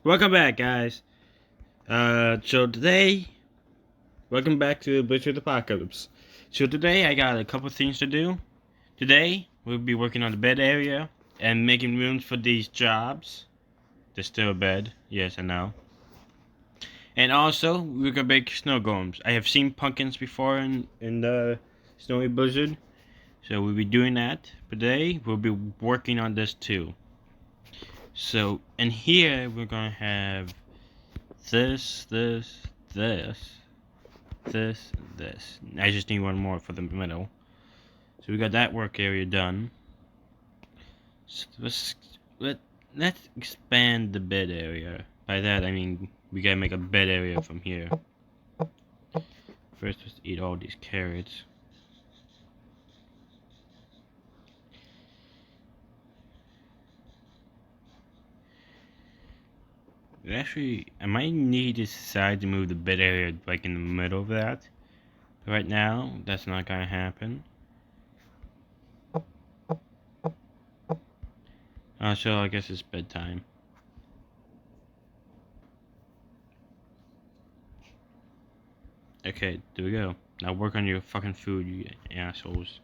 Welcome back, guys. So today, welcome back to Blizzard Apocalypse. So today, I got a couple things to do. Today, we'll be working on the bed area and making rooms for these jobs. There's still a bed, yes, I know. And also, we're gonna make snow golems. I have seen pumpkins before in the snowy blizzard, so we'll be doing that. But today, we'll be working on this too. So in here, we're gonna have this, this. I just need one more for the middle. So we got that work area done. So let's expand the bed area. By that I mean we gotta make a bed area from here. First, let's eat all these carrots. Actually, I might need to decide to move the bed area like in the middle of that. But right now, that's not gonna happen. So I guess it's bedtime. Okay, there we go. Now work on your fucking food, you assholes.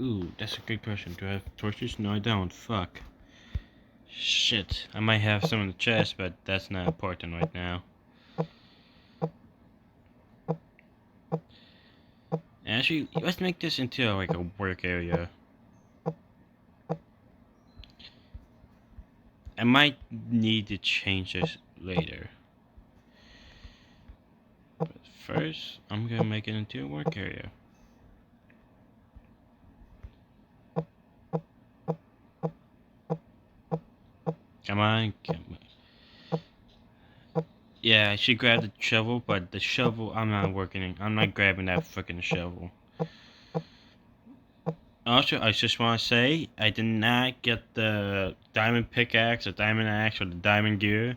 Ooh, that's a good question. Do I have torches? No, I don't. Fuck. Shit. I might have some in the chest, but that's not important right now. Actually, let's make this into like a work area. I might need to change this later. But first, I'm gonna make it into a work area. Come on, come on. Yeah, I should grab the shovel, but the shovel, I'm not grabbing that fucking shovel. Also, I just want to say, I did not get the diamond pickaxe, the diamond axe, or the diamond gear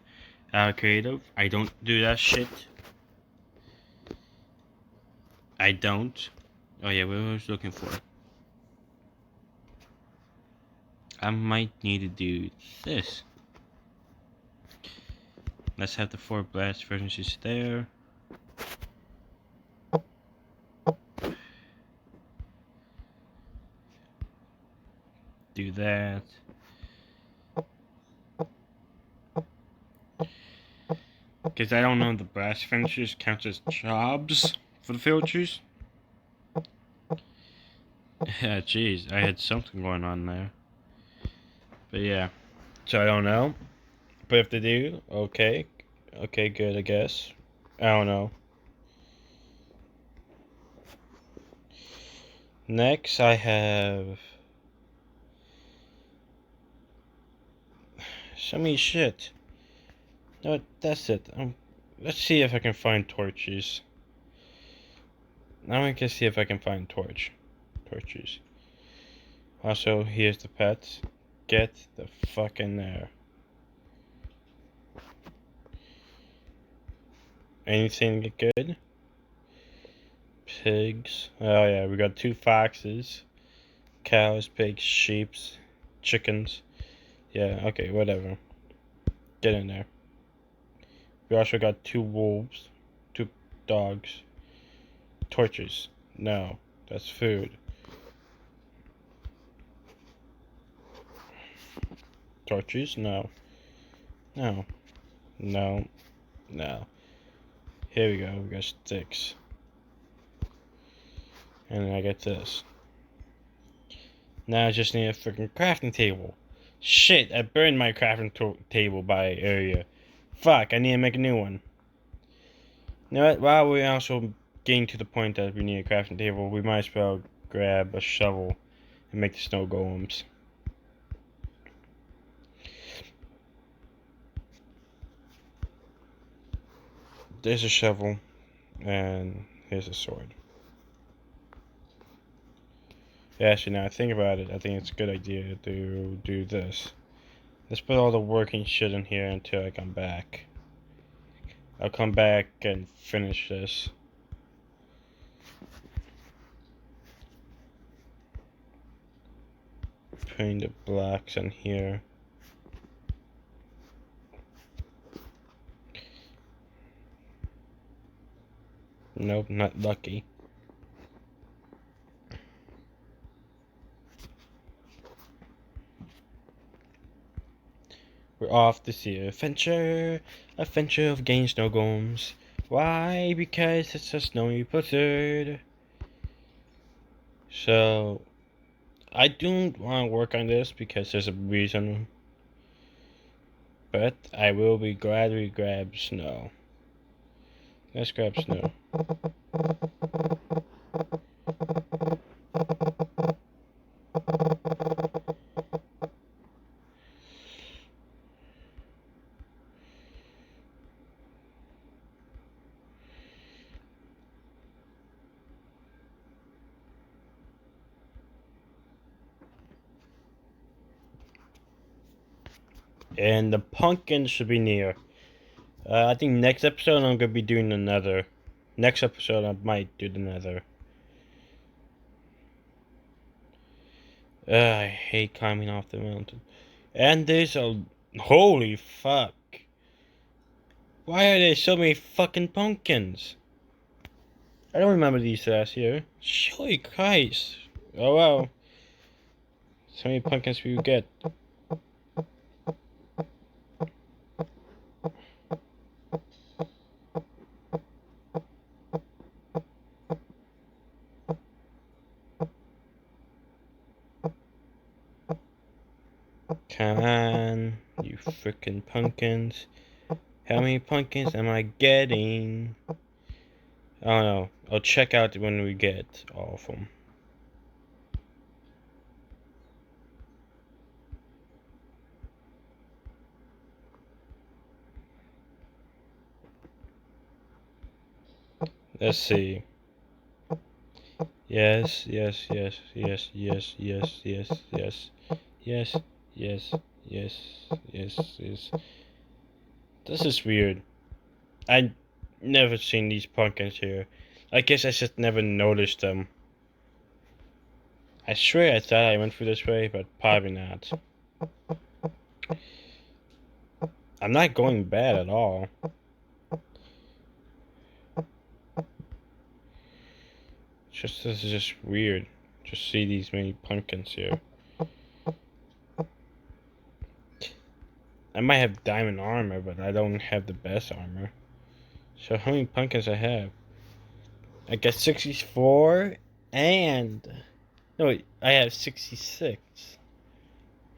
out of creative. I don't do that shit. I don't. Oh yeah, what was I looking for? I might need to do this. Let's have the 4 blast furnaces there. Do that. Because I don't know the blast furnaces count as jobs for the villagers. Yeah, jeez, I had something going on there. But yeah, so I don't know. But if they do, okay. Okay, good, I guess. I don't know. Next, I have so many shit. No, that's it. Let's see if I can find torches. Now I can see if I can find torches. Also, here's the pets. Get the fuck in there. Anything good? Pigs. Oh yeah, we got 2 foxes. Cows, pigs, sheep, chickens. Yeah, okay, whatever. Get in there. We also got 2 wolves. 2 dogs. Torches. No, that's food. Torches? No. No. No. No. Here we go. We got sticks. And then I get this. Now I just need a freaking crafting table. Shit, I burned my crafting table by area. Fuck, I need to make a new one. You know what? While we're also getting to the point that we need a crafting table, we might as well grab a shovel and make the snow golems. There's a shovel, and here's a sword. Yeah, actually, now I think about it, I think it's a good idea to do this. Let's put all the working shit in here until I come back. I'll come back and finish this. putting the blocks on here. Nope, not lucky. We're off to see adventure of getting snow golems. Why? Because it's a snowy blizzard. So, I don't want to work on this because there's a reason. But I will be glad we grab snow. Let's grab snow. And the pumpkin should be near. I think next episode I'm gonna be doing another. Next episode I might do another. I hate climbing off the mountain. And there's a... Holy fuck. Why are there so many fucking pumpkins? I don't remember these last year. Holy Christ. Oh wow. So many pumpkins we get. Come on, you freaking pumpkins. How many pumpkins am I getting? I don't know. I'll check out when we get all of them. Let's see. Yes, yes, yes, yes, yes, yes, yes, yes, yes, yes, yes, yes, yes. This is weird. I never seen these pumpkins here. I guess I just never noticed them. I swear I thought I went through this way, but probably not. I'm not going bad at all. This is just weird. Just see these many pumpkins here. I might have diamond armor, but I don't have the best armor. So how many pumpkins I have? I got 64 and... No wait, I have 66.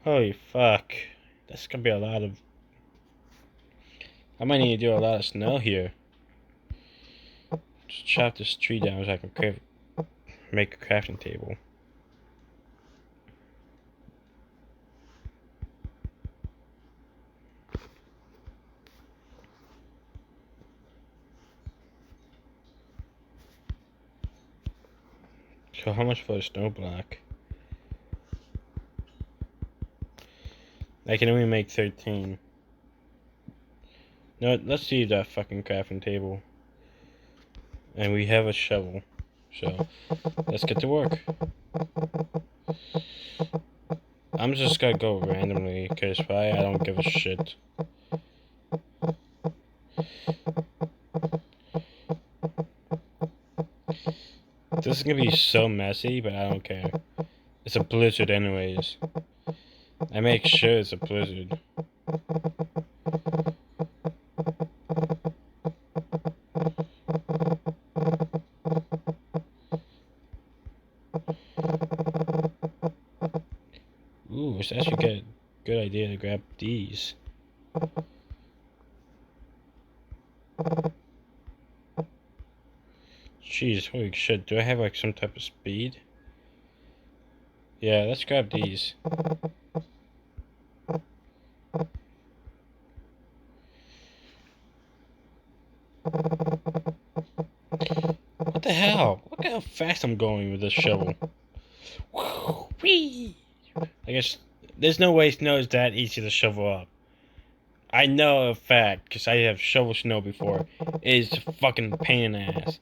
Holy fuck. That's gonna be a lot of... I might need to do a lot of snow here. Just chop this tree down so I can make a crafting table. So how much for a snow block? I can only make 13. No, let's see that fucking crafting table. And we have a shovel. So, let's get to work. I'm just gonna go randomly, because why? I don't give a shit. This is gonna be so messy, but I don't care. It's a blizzard anyways. I make sure it's a blizzard. Ooh, it's actually a good idea to grab these. Jeez, holy shit, do I have like some type of speed? Yeah, let's grab these. What the hell? Look how fast I'm going with this shovel. Whee! I guess there's no way snow is that easy to shovel up. I know a fact, because I have shoveled snow before. It is a fucking pain in the ass.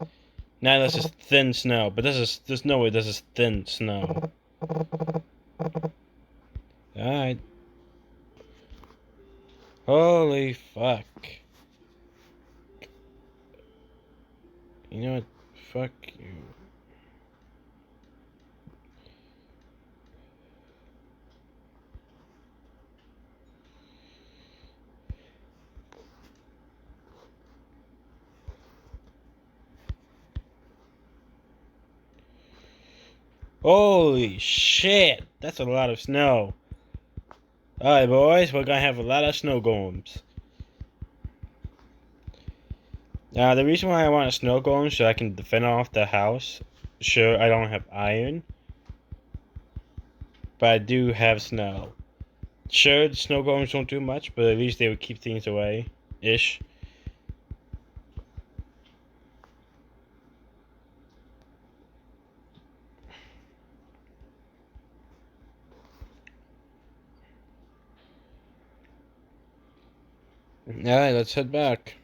Now this is thin snow, but there's no way this is thin snow. Holy shit! That's a lot of snow. Alright, boys, we're gonna have a lot of snow golems. Now, the reason why I want a snow golem so I can defend off the house. Sure, I don't have iron, but I do have snow. Sure, the snow golems won't do much, but at least they would keep things away. Ish. Alright, let's head back.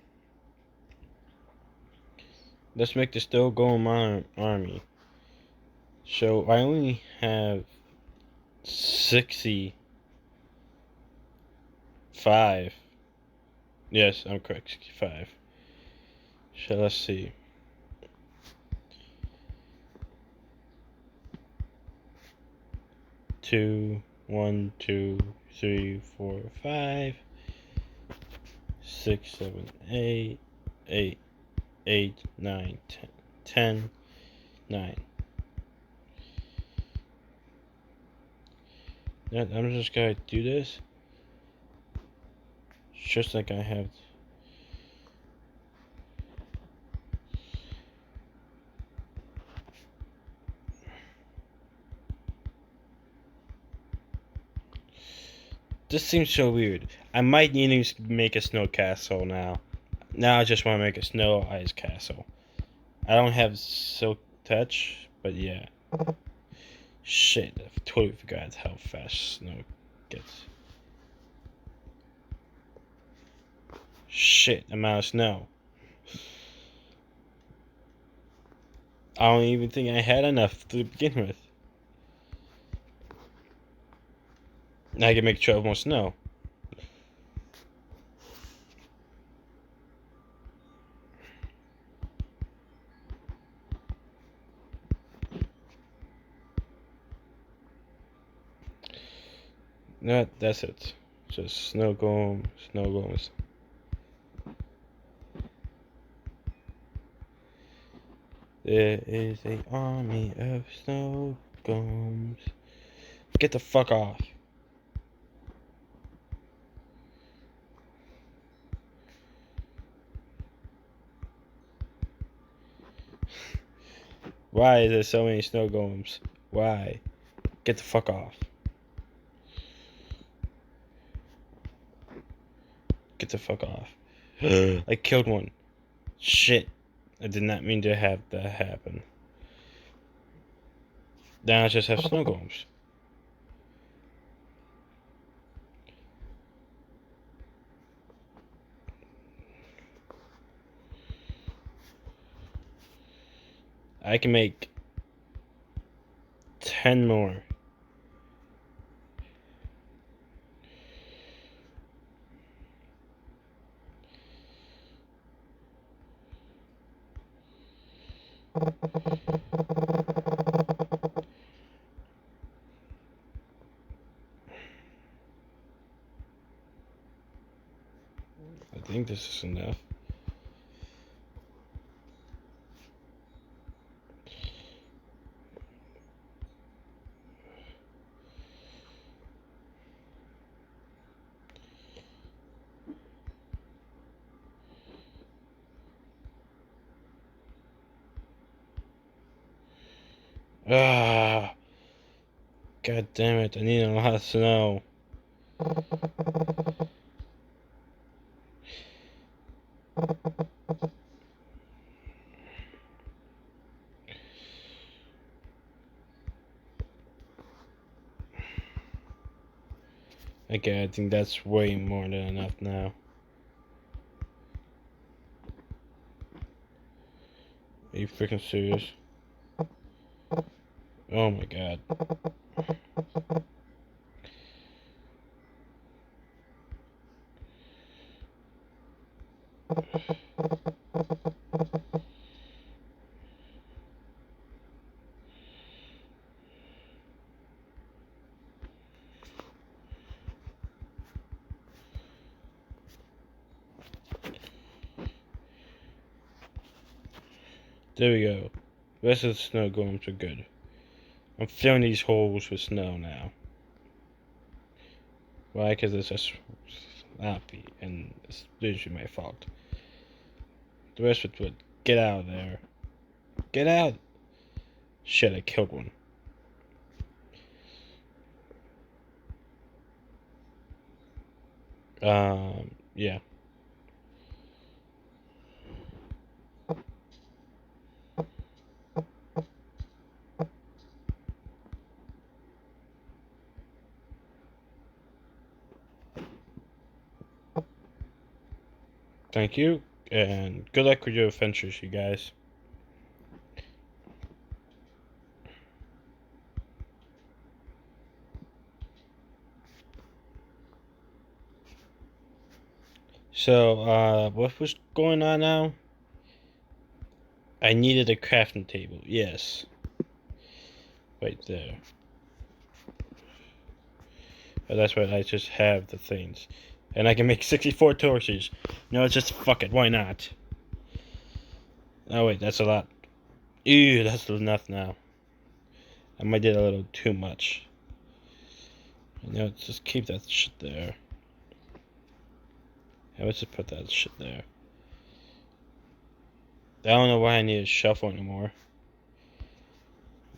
Let's make the snow golem army. So, I only have 65. Yes, I'm correct, 65. So, let's see. 2, 1, 2, 3, 4, 5, 6, 7, 8, 8, 8, 9, 10, 10, 9. I'm just gonna do this. Just like I have. This seems so weird. I might need to make a snow castle now. Now I just want to make a snow ice castle. I don't have silk touch, but yeah. Shit, I totally forgot how fast snow gets. Shit, amount of snow. I don't even think I had enough to begin with. Now I can make 12 more snow. That's it. Just snow golems. There is an army of snow golems. Get the fuck off. Why is there so many snow golems? Why? Get the fuck off. Get the fuck off. I killed one. Shit. I did not mean to have that happen. Now I just have snow golems. I can make 10 more. I think this is enough. Ah, god damn it! I need a lot of snow. Okay, I think that's way more than enough now. Are you freaking serious? Oh my god. There we go. The rest of the snow golems are good. I'm filling these holes with snow now. Why? Because it's just sloppy, and it's usually my fault. The rest of it, get out of there. Get out! Shit, I killed one. Yeah. Thank you, and good luck with your adventures, you guys. So, what was going on now? I needed a crafting table, yes. Right there. Oh, that's right, I just have the things. And I can make 64 torches. No, it's just fuck it, why not? Oh wait, that's a lot. Ew, that's enough now. I might did a little too much. You know, just keep that shit there. Yeah, let's just put that shit there. I don't know why I need a shovel anymore.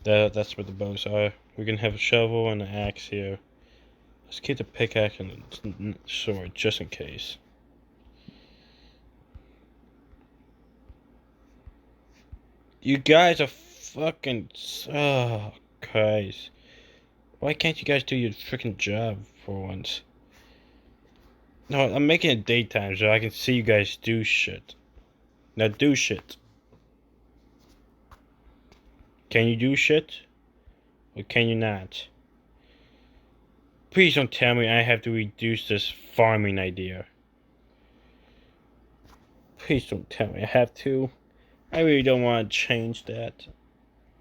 That's where the bows are. We can have a shovel and an axe here. Let's keep the pickaxe and the sword just in case. You guys are fucking. Oh, Christ. Why can't you guys do your freaking job for once? No, I'm making it daytime so I can see you guys do shit. Now do shit. Can you do shit? Or can you not? Please don't tell me I have to reduce this farming idea. Please don't tell me I have to. I really don't want to change that.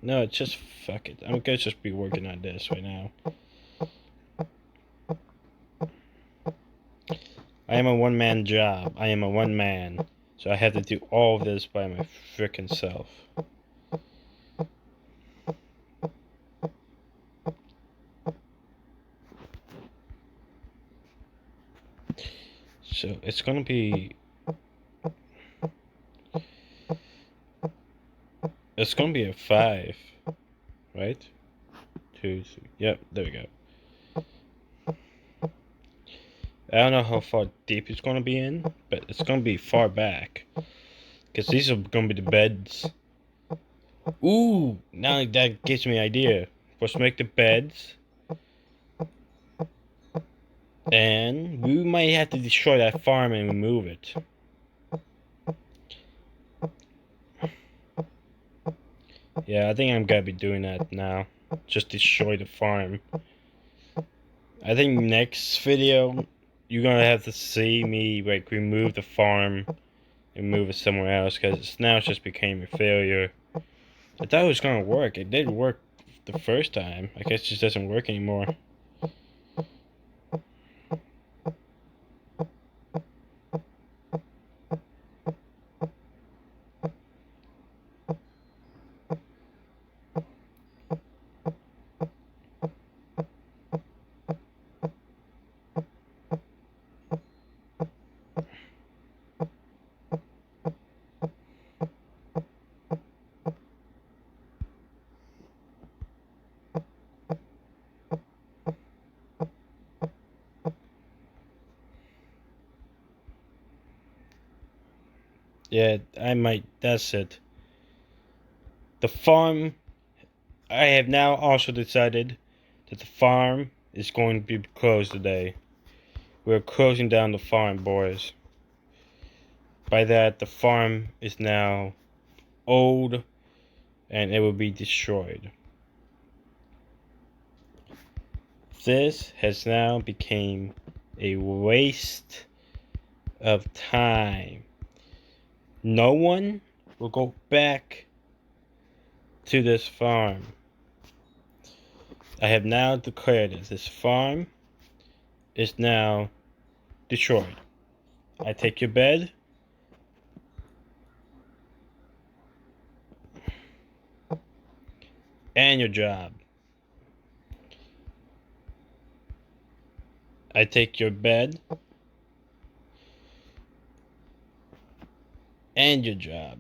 No, it's just fuck it. I'm gonna just be working on this right now. I am a one-man job. I am a one-man. So I have to do all of this by my frickin' self. So it's gonna be... It's gonna be a 5. Right? 2, 3. Yep, there we go. I don't know how far deep it's gonna be in, but it's gonna be far back. Because these are gonna be the beds. Ooh! Now that gives me an idea. Let's make the beds. And we might have to destroy that farm and remove it. Yeah, I think I'm gonna be doing that now. Just destroy the farm. I think next video, you're gonna have to see me like remove the farm and move it somewhere else, because now it's just became a failure. I thought it was gonna work. It did work the first time. I guess it just doesn't work anymore. Yeah, I might. That's it. The farm. I have now also decided that the farm is going to be closed today. We're closing down the farm, boys. By that, the farm is now old and it will be destroyed. This has now become a waste of time. No one will go back to this farm. I have now declared that this farm is now destroyed. I take your bed. And your job. I take your bed and your job.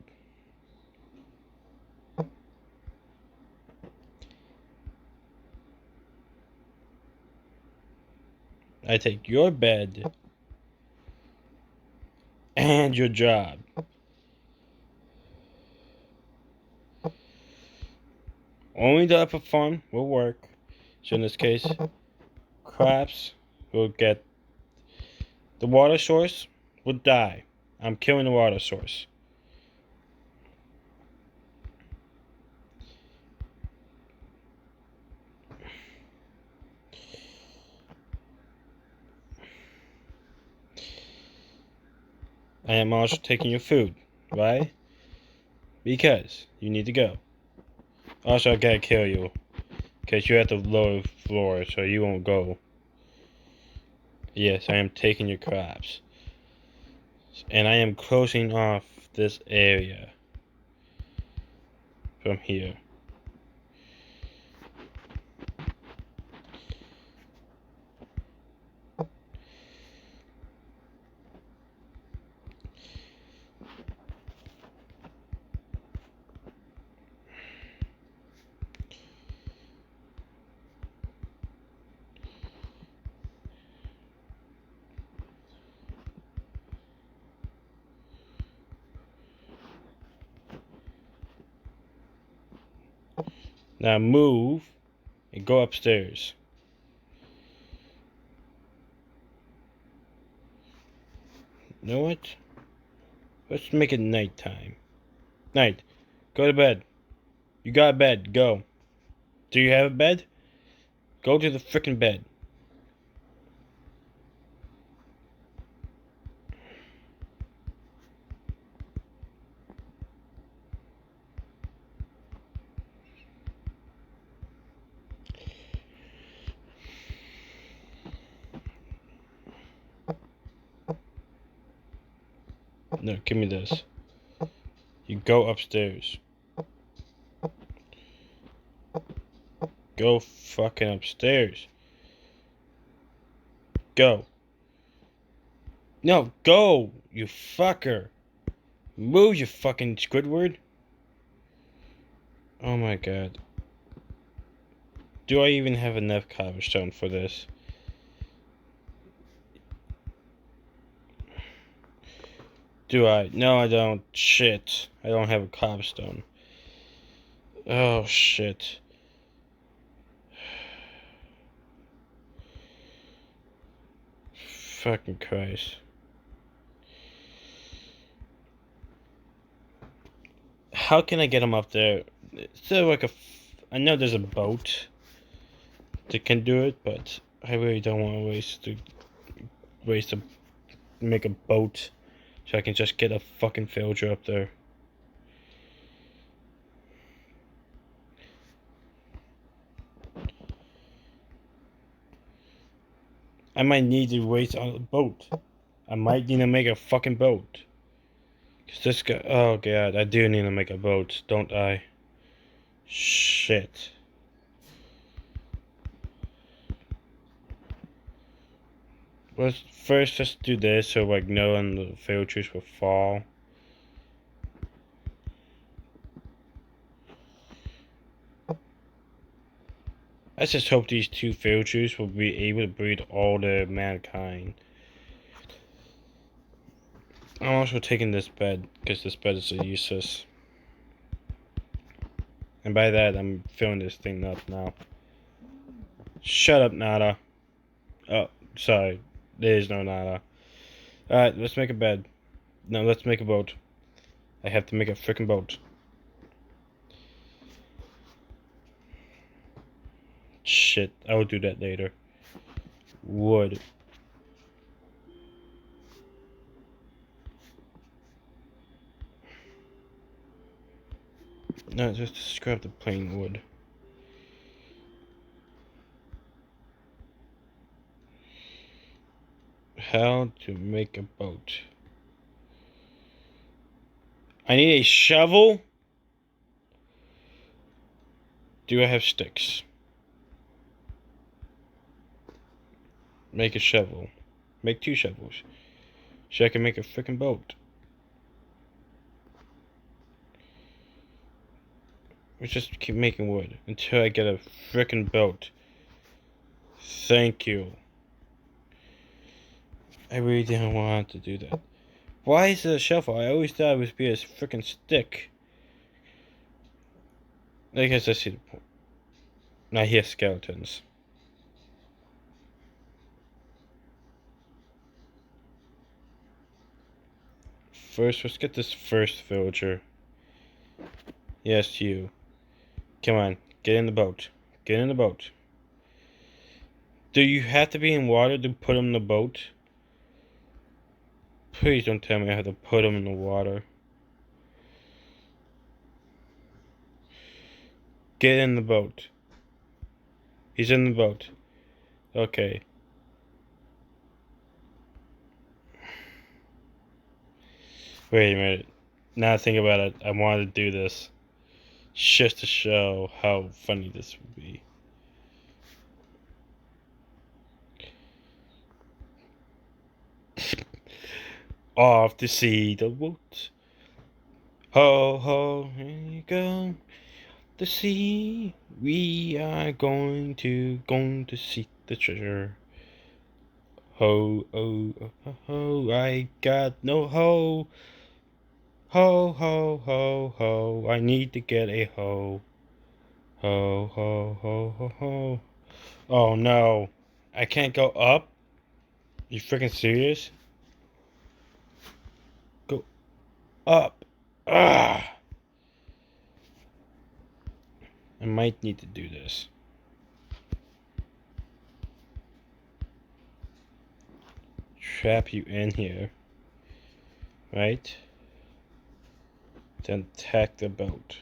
I take your bed and your job. Only the upper farm will work. So in this case, crops will get the water source will die. I'm killing the water source. I am also taking your food. Why? Because you need to go. Also, I gotta kill you. Because you're at the lower floor, so you won't go. Yes, I am taking your crops. And I am closing off this area from here. Now move and go upstairs. You know what? Let's make it nighttime. Night. Go to bed. You got a bed. Go. Do you have a bed? Go to the frickin' bed. No, give me this. You go upstairs. Go fucking upstairs. Go. No, go, you fucker. Move, you fucking Squidward. Oh my god. Do I even have enough cobblestone for this? Do I? No, I don't. Shit. I don't have a cobblestone. Oh, shit. Fucking Christ. How can I get him up there? Is there like a... I know there's a boat that can do it, but I really don't want to make a boat so I can just get a fucking villager up there. I might need to waste on a boat. I might need to make a fucking boat. Cause this guy, oh god, I do need to make a boat, don't I? Shit. Let's first just do this so like no one the villagers will fall. I just hope these two villagers will be able to breed all the mankind. I'm also taking this bed, because this bed is useless. And by that, I'm filling this thing up now. Shut up, Nada. Oh, sorry. There is no Nada. Alright, let's make a bed. No, let's make a boat. I have to make a freaking boat. Shit, I will do that later. Wood. No, just scrap the plain wood. How to make a boat. I need a shovel. Do I have sticks? Make a shovel. Make 2 shovels. So I can make a freaking boat. We just keep making wood until I get a freaking boat. Thank you. I really didn't want to do that. Why is it a shovel? I always thought it would be a freaking stick. I guess I see the point. Now here's skeletons. First, let's get this first villager. Yes, you. Come on, get in the boat. Get in the boat. Do you have to be in water to put him in the boat? Please don't tell me I have to put him in the water. Get in the boat. He's in the boat. Okay. Wait a minute. Now I think about it, I wanted to do this just to show how funny this would be. Off to see the boat. Ho ho, here you go. The sea. We are going to seek the treasure. Ho oh ho ho, I got no ho. Ho ho ho ho, I need to get a hoe. Ho ho ho ho ho. Oh no, I can't go up? You freaking serious? Go up. Ah! I might need to do this. Trap you in here. Right? Then attack the boat.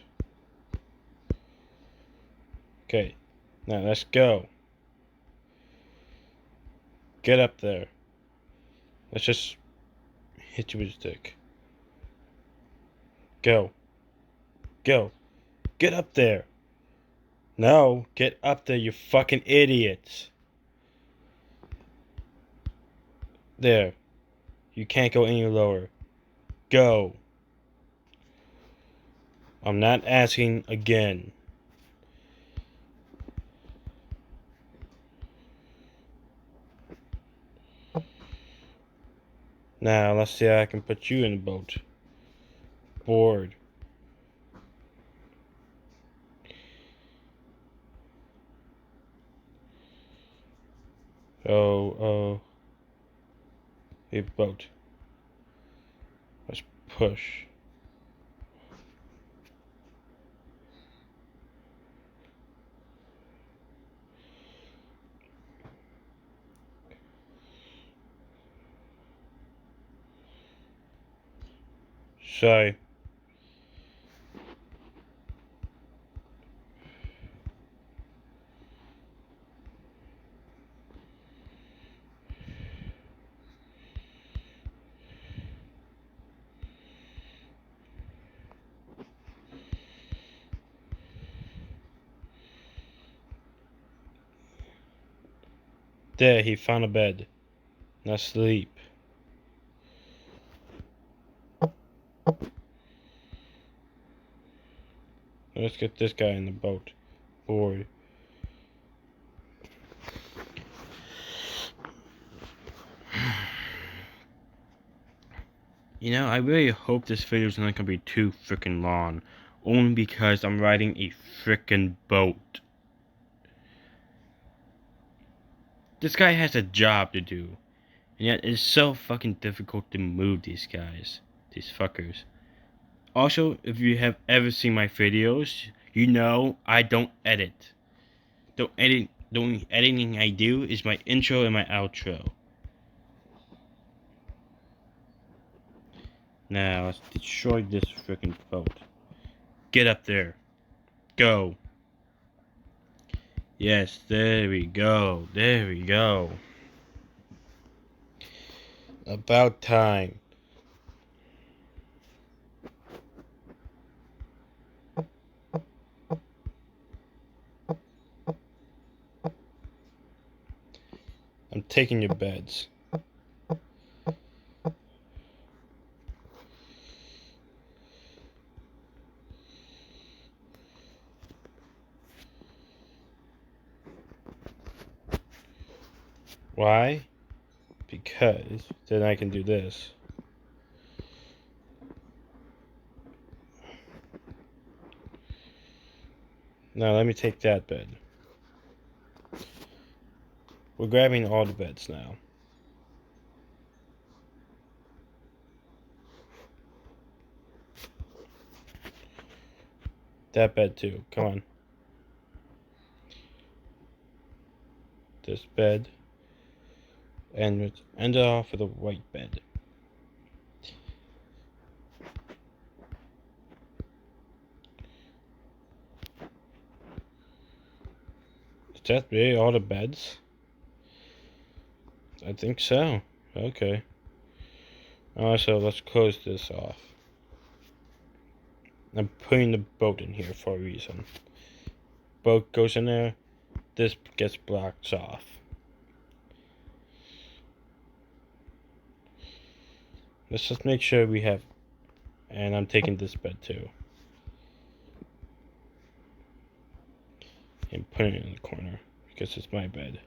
Okay. Now let's go. Get up there. Let's just hit you with a stick. Go. Go. Get up there. No, get up there, you fucking idiots. There. You can't go any lower. Go. I'm not asking again. Now, let's see how I can put you in the boat. Board. Oh. A boat. Let's push. So, there, he found a bed. Now sleep. Let's get this guy in the boat. Board. You know, I really hope this video is not gonna be too freaking long. Only because I'm riding a freaking boat. This guy has a job to do. And yet it's so fucking difficult to move these guys. These fuckers. Also, if you have ever seen my videos, you know I don't edit. The only editing I do is my intro and my outro. Now, let's destroy this freaking boat. Get up there. Go. Yes, there we go. There we go. About time. I'm taking your beds. Why? Because then I can do this. Now let me take that bed. We're grabbing all the beds now. That bed too. Come on. This bed. And end it off with a white bed. Is that really all the beds? I think so. Okay. So let's close this off. I'm putting the boat in here for a reason. Boat goes in there. This gets blocked off. Let's just make sure we have. And I'm taking this bed too. And putting it in the corner because it's my bed.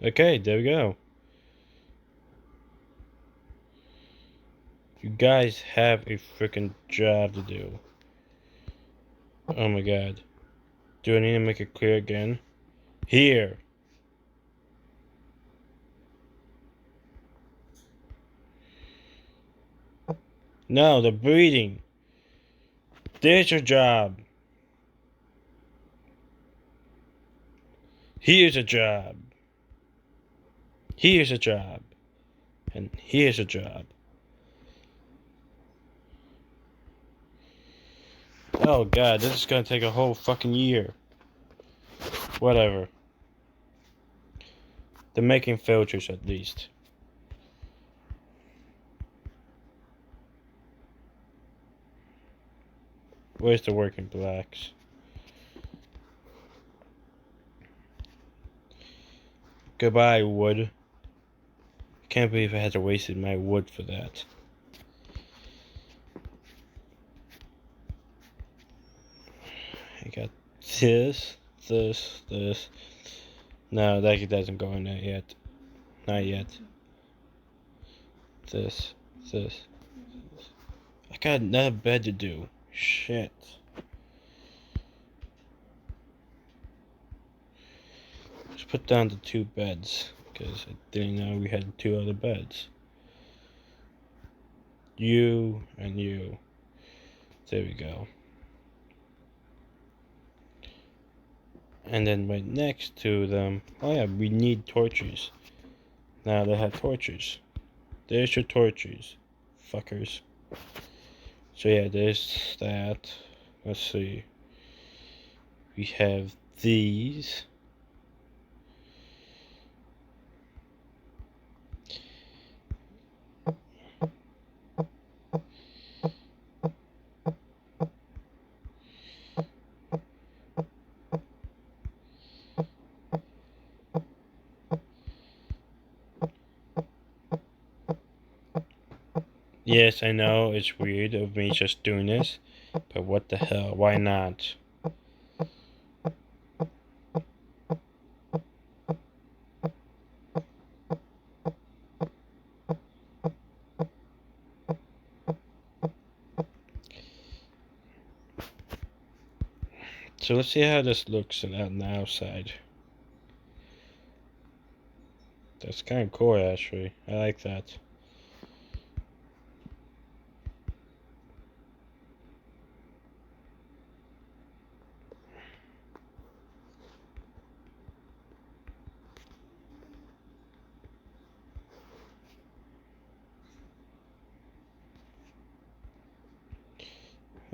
Okay, there we go. You guys have a freaking job to do. Oh my god. Do I need to make it clear again? Here. No, the breeding. There's your job. Here's a job. Here's a job. And here's a job. Oh god, this is gonna take a whole fucking year. Whatever. They're making filters at least. Where's the working blacks? Goodbye, wood. Can't believe I had to waste my wood for that. I got this. No, that doesn't go in there yet. Not yet. This. I got another bed to do. Shit. Let's put down the 2 beds. Because I didn't know we had 2 other beds. You and you. There we go. And then right next to them, oh yeah, we need torches. Now they have torches. There's your torches, fuckers. So yeah, there's that. Let's see. We have these. Yes, I know it's weird of me just doing this, but what the hell, why not? So let's see how this looks on the outside. That's kind of cool actually, I like that.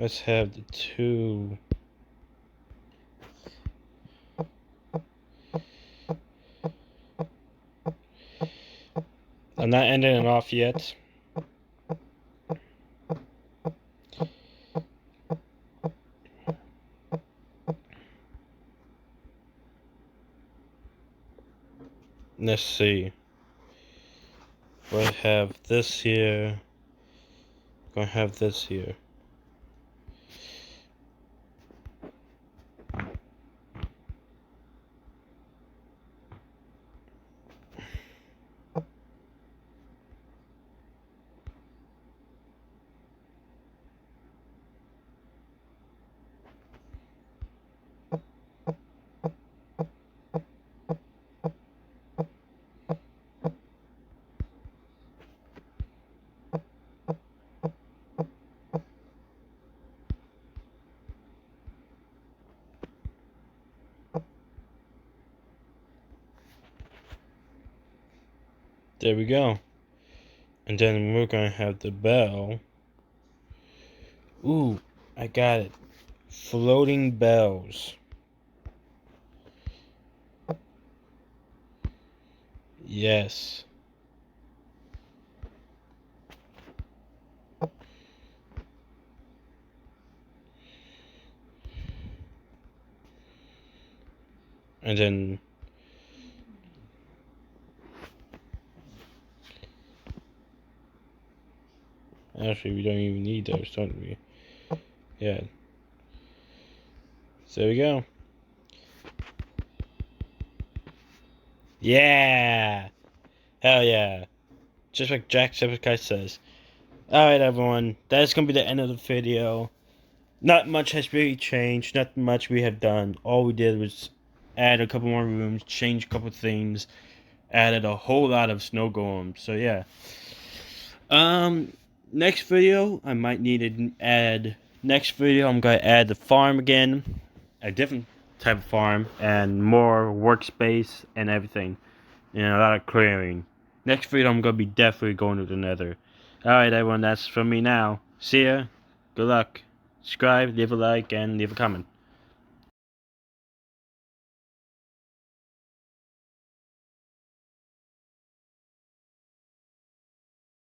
Let's have the 2. I'm not ending it off yet. Let's see. We have this here. Gonna have this here. There we go. And then we're gonna have the bell. Ooh, I got it. Floating bells. Yes. And then actually we don't even need those, don't we? Yeah. So there we go. Yeah! Hell yeah. Just like Jacksepticeye says. Alright everyone, that's gonna be the end of the video. Not much has really changed, not much we have done. All we did was add a couple more rooms, change a couple things, added a whole lot of snow golems. So yeah. Next video I might need to add. Next video I'm gonna add the farm again, a different type of farm, and more workspace and everything, and a lot of clearing. Next video I'm gonna be definitely going to the Nether. Alright everyone, that's from me now. See ya. Good luck. Subscribe, leave a like, and leave a comment.